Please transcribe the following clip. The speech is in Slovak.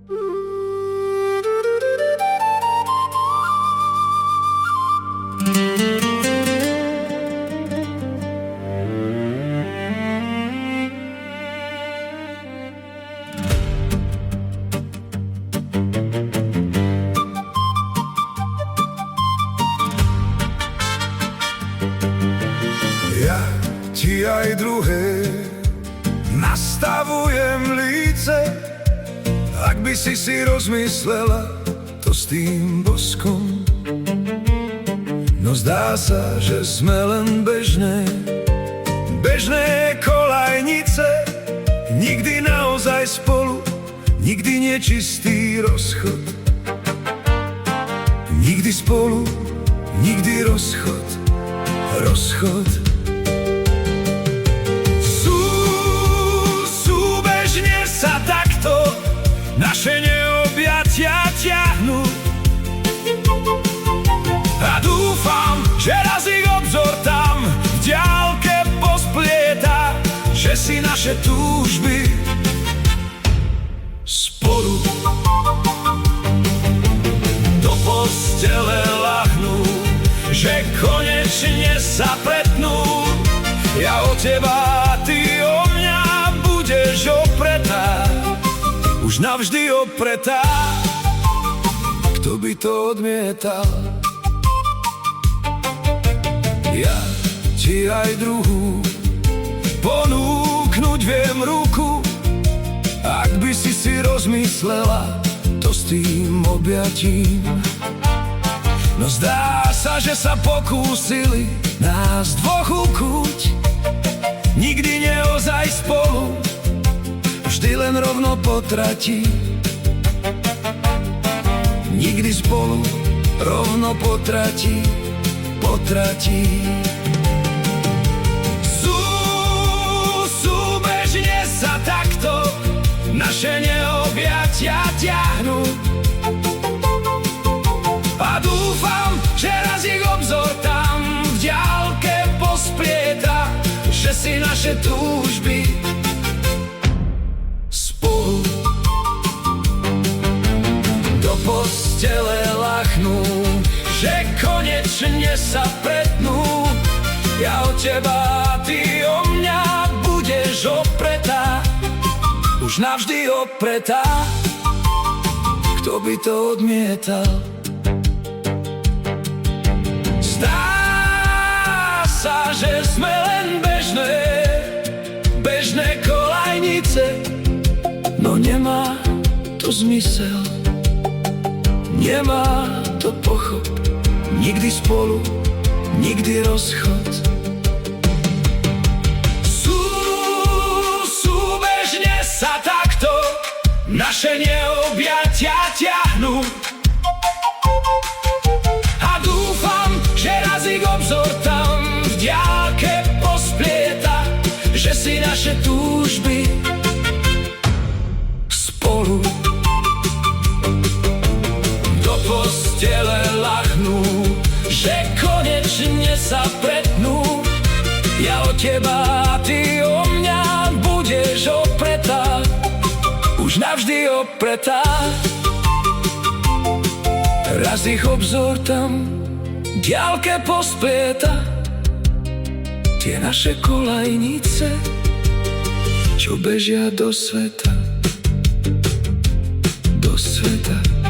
Ja ti aj druhé nastavujem líce. Ak by si rozmyslela to s tým boskom, no zdá sa, že sme len bežné kolajnice. Nikdy naozaj spolu, nikdy nečistý rozchod. Nikdy spolu, nikdy rozchod. Súbežne sa takto naše neobjatia ťahnú. A dúfam, že raz ich obzor tam v diaľke posplieta, že si naše túžby spolu do postele ľahnú, že konečne sa pretnú. Ja o teba, ty o mňa budeš opretá, už navždy opretá. Kto by to odmietal? Ja ti aj druhú ponúknuť viem ruku. Ak by si rozmyslela to s tým objatím, no zdá sa, že sa pokúsili nás dvoch ukuť. Nikdy neozaj spolu, vždy len rovno potratí. Nikdy spolu, rovno potratí. Súbežne sa takto naše neobjatia ťahnú. A dúfam, že raz ich obzor tam v diaľke posplieta, že si naše túžby spolu do postele ľahnú, že konečne sa pretnú. Ja o teba, ty o mňa budeš opretá, už navždy opretá. Kto by to odmietal? Zdá sa, že sme len bežné kolajnice, no nemá to zmysel, nemá to pochop. Nikdy spolu, nikdy rozchod. Súbežne sa takto naše neobjatia ťahnú. A dúfam, že raz ich obzor tam v diaľke posplieta, že si naše túžby spolu do postele ľahnú, že konečne sa pretnú. Ja o teba, ty o mňa budeš opretá, už navždy opretá. Raz ich obzor tam v diaľke posplieta, tie naše kolajnice, čo bežia do sveta, do sveta.